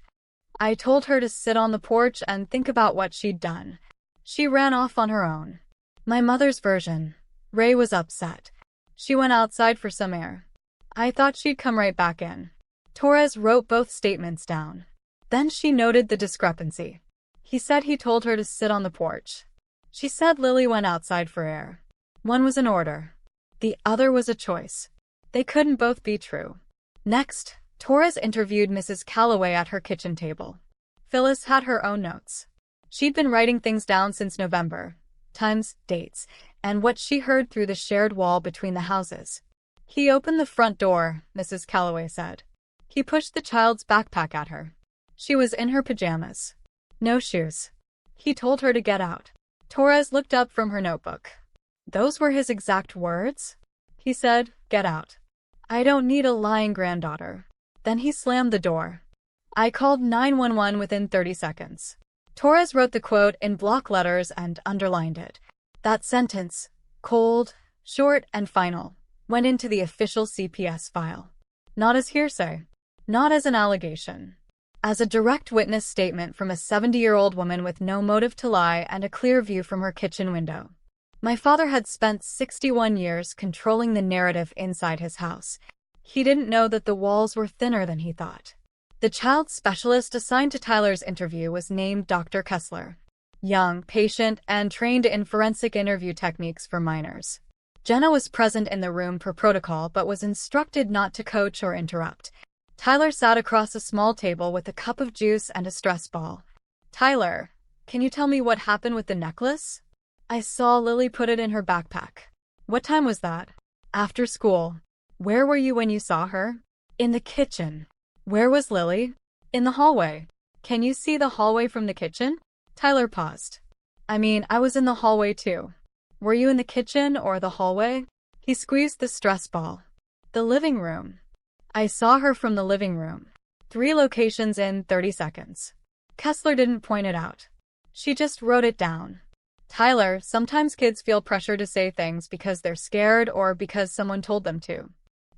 I told her to sit on the porch and think about what she'd done. She ran off on her own. My mother's version. Ray was upset. She went outside for some air. I thought she'd come right back in. Torres wrote both statements down. Then she noted the discrepancy. He said he told her to sit on the porch. She said Lily went outside for air. One was an order. The other was a choice. They couldn't both be true. Next, Torres interviewed Mrs. Calloway at her kitchen table. Phyllis had her own notes. She'd been writing things down since November. Times, dates, and what she heard through the shared wall between the houses. He opened the front door, Mrs. Calloway said. He pushed the child's backpack at her. She was in her pajamas. No shoes. He told her to get out. Torres looked up from her notebook. Those were his exact words? He said, "Get out. I don't need a lying granddaughter." Then he slammed the door. I called 911 within 30 seconds. Torres wrote the quote in block letters and underlined it. That sentence, cold, short, and final, went into the official CPS file. Not as hearsay. Not as an allegation. As a direct witness statement from a 70-year-old woman with no motive to lie and a clear view from her kitchen window. My father had spent 61 years controlling the narrative inside his house. He didn't know that the walls were thinner than he thought. The child specialist assigned to Tyler's interview was named Dr. Kessler. Young, patient, and trained in forensic interview techniques for minors. Jenna was present in the room per protocol but was instructed not to coach or interrupt. Tyler sat across a small table with a cup of juice and a stress ball. "Tyler, can you tell me what happened with the necklace?" "I saw Lily put it in her backpack." "What time was that?" "After school." "Where were you when you saw her?" "In the kitchen." "Where was Lily?" "In the hallway." "Can you see the hallway from the kitchen?" Tyler paused. I was in the hallway too." "Were you in the kitchen or the hallway?" He squeezed the stress ball. "The living room." "I saw her from the living room." 3 locations in 30 seconds. Kessler didn't point it out. She just wrote it down. "Tyler, sometimes kids feel pressure to say things because they're scared or because someone told them to.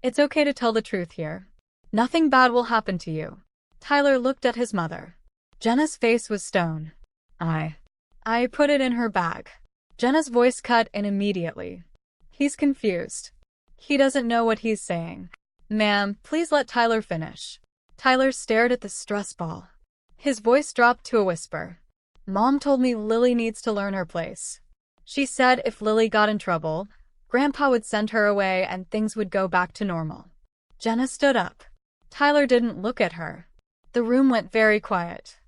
It's okay to tell the truth here. Nothing bad will happen to you." Tyler looked at his mother. Jenna's face was stone. I put it in her bag." Jenna's voice cut in immediately. He's confused. He doesn't know what he's saying. "Ma'am, please let Tyler finish." Tyler stared at the stress ball. His voice dropped to a whisper. "Mom told me Lily needs to learn her place. She said if Lily got in trouble, Grandpa would send her away and things would go back to normal." Jenna stood up. Tyler didn't look at her. The room went very quiet.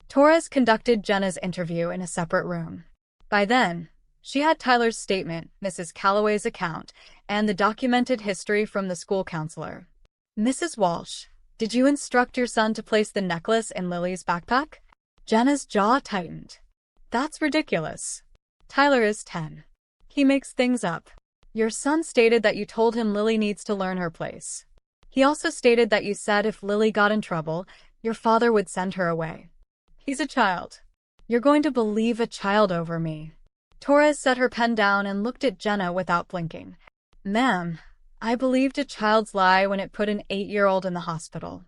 Torres conducted Jenna's interview in a separate room. By then, she had Tyler's statement, Mrs. Calloway's account, and the documented history from the school counselor. "Mrs. Walsh, did you instruct your son to place the necklace in Lily's backpack?" Jenna's jaw tightened. "That's ridiculous. Tyler is 10. He makes things up. Your son stated that you told him Lily needs to learn her place. He also stated that you said if Lily got in trouble, your father would send her away. He's a child. You're going to believe a child over me." Torres set her pen down and looked at Jenna without blinking. "Ma'am, I believed a child's lie when it put an 8-year-old in the hospital.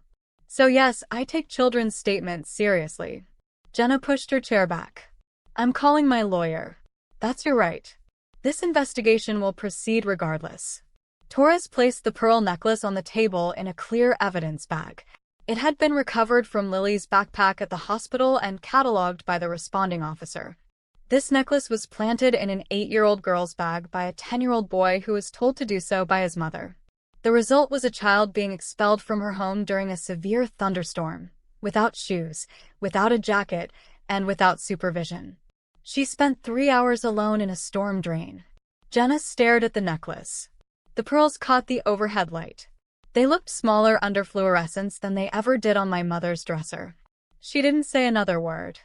So yes, I take children's statements seriously." Jenna pushed her chair back. "I'm calling my lawyer." "That's your right. This investigation will proceed regardless." Torres placed the pearl necklace on the table in a clear evidence bag. It had been recovered from Lily's backpack at the hospital and catalogued by the responding officer. This necklace was planted in an 8-year-old girl's bag by a 10-year-old boy who was told to do so by his mother. The result was a child being expelled from her home during a severe thunderstorm, without shoes, without a jacket, and without supervision. She spent 3 hours alone in a storm drain. Jenna stared at the necklace. The pearls caught the overhead light. They looked smaller under fluorescence than they ever did on my mother's dresser. She didn't say another word.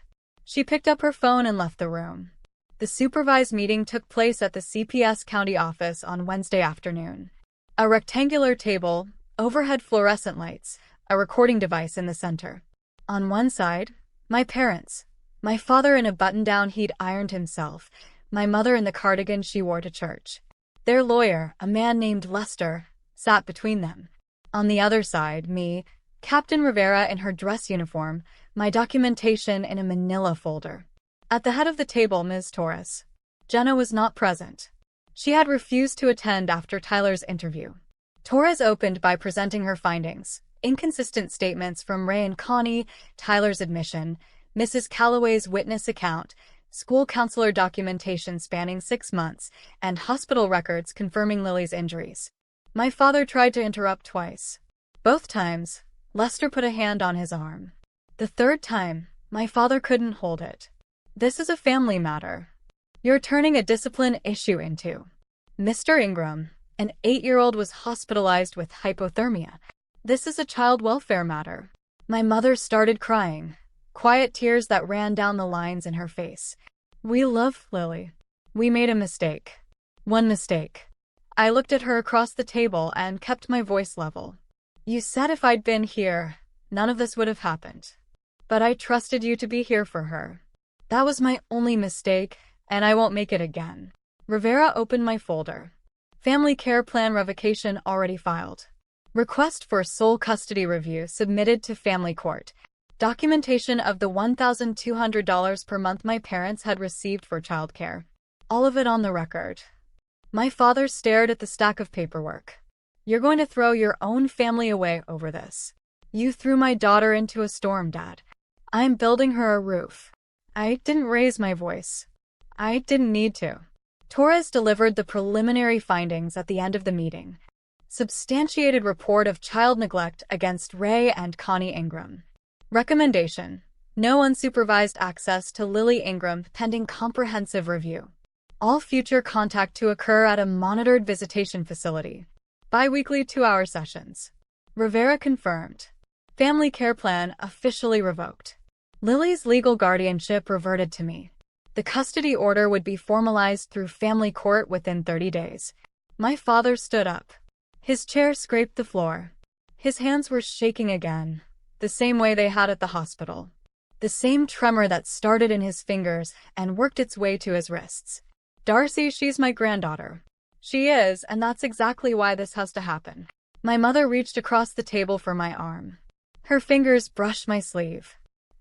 She picked up her phone and left the room. The supervised meeting took place at the CPS county office on Wednesday afternoon. A rectangular table, overhead fluorescent lights, a recording device in the center. On one side, my parents. My father in a button-down he'd ironed himself, my mother in the cardigan she wore to church. Their lawyer, a man named Lester, sat between them. On the other side, me, Captain Rivera in her dress uniform, my documentation in a manila folder. At the head of the table, Ms. Torres. Jenna was not present. She had refused to attend after Tyler's interview. Torres opened by presenting her findings, inconsistent statements from Ray and Connie, Tyler's admission, Mrs. Calloway's witness account, school counselor documentation spanning 6 months, and hospital records confirming Lily's injuries. My father tried to interrupt twice. Both times, Lester put a hand on his arm. The third time, my father couldn't hold it. "This is a family matter. You're turning a discipline issue into." "Mr. Ingram, an 8-year-old was hospitalized with hypothermia. This is a child welfare matter." My mother started crying. quiet tears that ran down the lines in her face. "We love Lily. We made a mistake. One mistake." I looked at her across the table and kept my voice level. "You said if I'd been here, none of this would have happened. But I trusted you to be here for her. That was my only mistake, and I won't make it again." Rivera opened my folder. Family Care Plan Revocation already filed. Request for sole custody review submitted to family court. Documentation of the $1,200 per month my parents had received for childcare. All of it on the record. My father stared at the stack of paperwork. "You're going to throw your own family away over this. You threw my daughter into a storm, Dad. I'm building her a roof." I didn't raise my voice. I didn't need to. Torres delivered the preliminary findings at the end of the meeting. Substantiated report of child neglect against Ray and Connie Ingram. Recommendation: no unsupervised access to Lily Ingram pending comprehensive review. All future contact to occur at a monitored visitation facility. Bi-weekly 2-hour sessions. Rivera confirmed. Family Care Plan officially revoked. Lily's legal guardianship reverted to me. The custody order would be formalized through family court within 30 days. My father stood up. His chair scraped the floor. His hands were shaking again, the same way they had at the hospital. The same tremor that started in his fingers and worked its way to his wrists. "Darcy, she's my granddaughter." "She is, and that's exactly why this has to happen." My mother reached across the table for my arm. Her fingers brushed my sleeve.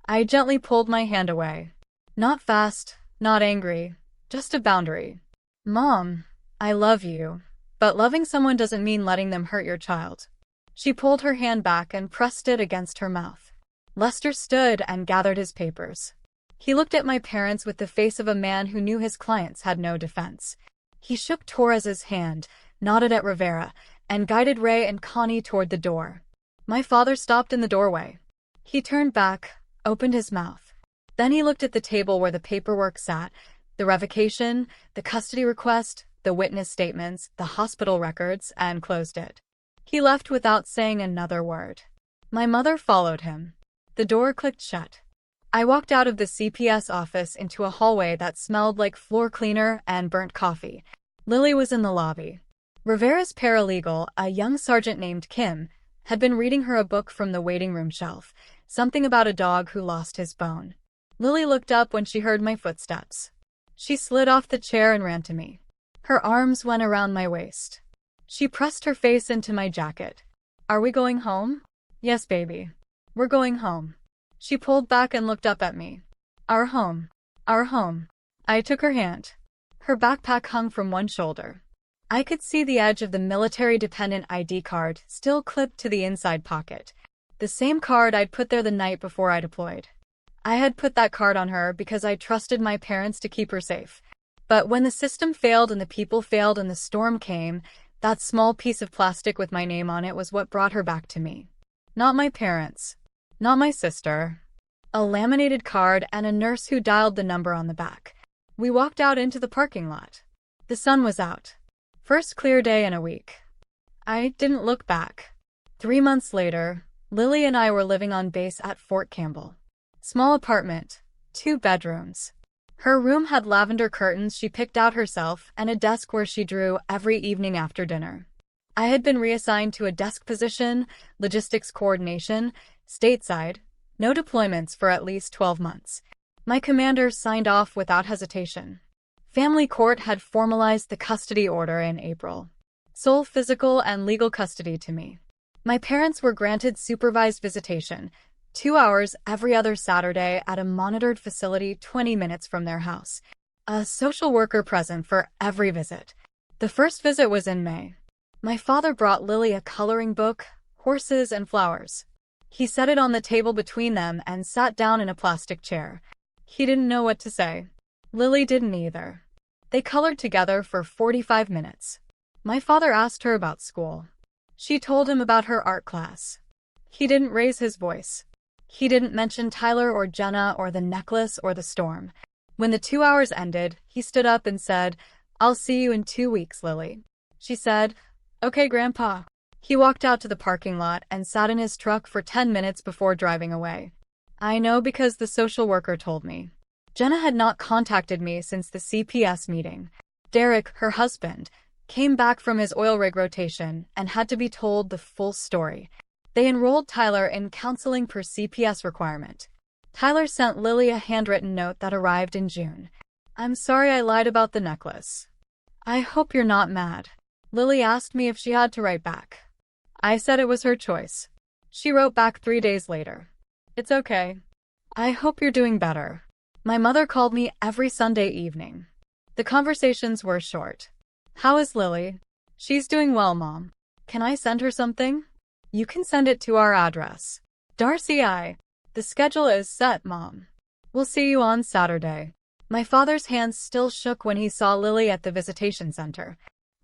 I gently pulled my hand away. Not fast, not angry, just a boundary. "Mom, I love you, but loving someone doesn't mean letting them hurt your child." She pulled her hand back and pressed it against her mouth. Lester stood and gathered his papers. He looked at my parents with the face of a man who knew his clients had no defense. He shook Torres's hand, nodded at Rivera, and guided Ray and Connie toward the door. My father stopped in the doorway. He turned back, opened his mouth. Then he looked at the table where the paperwork sat, the revocation, the custody request, the witness statements, the hospital records, and closed it. He left without saying another word. My mother followed him. The door clicked shut. I walked out of the CPS office into a hallway that smelled like floor cleaner and burnt coffee. Lily was in the lobby. Rivera's paralegal, a young sergeant named Kim, had been reading her a book from the waiting room shelf, something about a dog who lost his bone. Lily looked up when she heard my footsteps. She slid off the chair and ran to me. Her arms went around my waist. She pressed her face into my jacket. "Are we going home?" "Yes, baby. We're going home." She pulled back and looked up at me. Our home. Our home." I took her hand. Her backpack hung from one shoulder. I could see the edge of the military-dependent ID card still clipped to the inside pocket. The same card I'd put there the night before I deployed. I had put that card on her because I trusted my parents to keep her safe. But when the system failed and the people failed and the storm came, that small piece of plastic with my name on it was what brought her back to me. Not my parents. Not my sister. A laminated card and a nurse who dialed the number on the back. We walked out into the parking lot. The sun was out. First clear day in a week. I didn't look back. 3 months later, Lily and I were living on base at Fort Campbell. Small apartment, 2 bedrooms. Her room had lavender curtains she picked out herself and a desk where she drew every evening after dinner. I had been reassigned to a desk position, logistics coordination, stateside, no deployments for at least 12 months. My commander signed off without hesitation. Family court had formalized the custody order in April. Sole physical and legal custody to me. My parents were granted supervised visitation, 2 hours every other Saturday at a monitored facility 20 minutes from their house. A social worker present for every visit. The first visit was in May. My father brought Lily a coloring book, horses, and flowers. He set it on the table between them and sat down in a plastic chair. He didn't know what to say. Lily didn't either. They colored together for 45 minutes. My father asked her about school. She told him about her art class. He didn't raise his voice. He didn't mention Tyler or Jenna or the necklace or the storm. When the 2 hours ended, he stood up and said, "I'll see you in 2 weeks, Lily." She said, "Okay, Grandpa." He walked out to the parking lot and sat in his truck for 10 minutes before driving away. I know because the social worker told me. Jenna had not contacted me since the CPS meeting. Derek, her husband, came back from his oil rig rotation and had to be told the full story. They enrolled Tyler in counseling per CPS requirement. Tyler sent Lily a handwritten note that arrived in June. I'm sorry I lied about the necklace. I hope you're not mad. Lily asked me if she had to write back. I said it was her choice. She wrote back 3 days later. It's okay. I hope you're doing better. My mother called me every Sunday evening. The conversations were short. How is Lily? She's doing well, Mom. Can I send her something? You can send it to our address. Darcy I. The schedule is set, Mom. We'll see you on Saturday. My father's hands still shook when he saw Lily at the visitation center.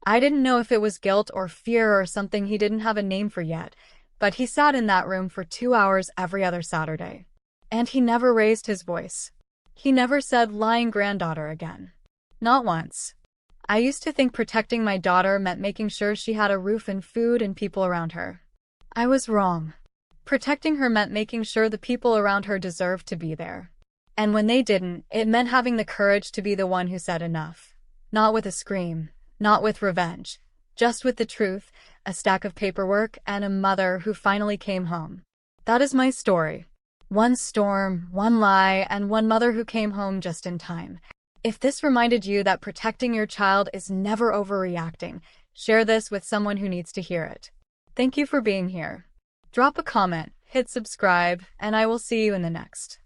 I didn't know if it was guilt or fear or something he didn't have a name for yet, but he sat in that room for 2 hours every other Saturday. And he never raised his voice. He never said lying granddaughter again. Not once. I used to think protecting my daughter meant making sure she had a roof and food and people around her. I was wrong. Protecting her meant making sure the people around her deserved to be there. And when they didn't, it meant having the courage to be the one who said enough. Not with a scream, not with revenge, just with the truth, a stack of paperwork, and a mother who finally came home. That is my story. One storm, one lie, and one mother who came home just in time. If this reminded you that protecting your child is never overreacting, share this with someone who needs to hear it. Thank you for being here. Drop a comment, hit subscribe, and I will see you in the next.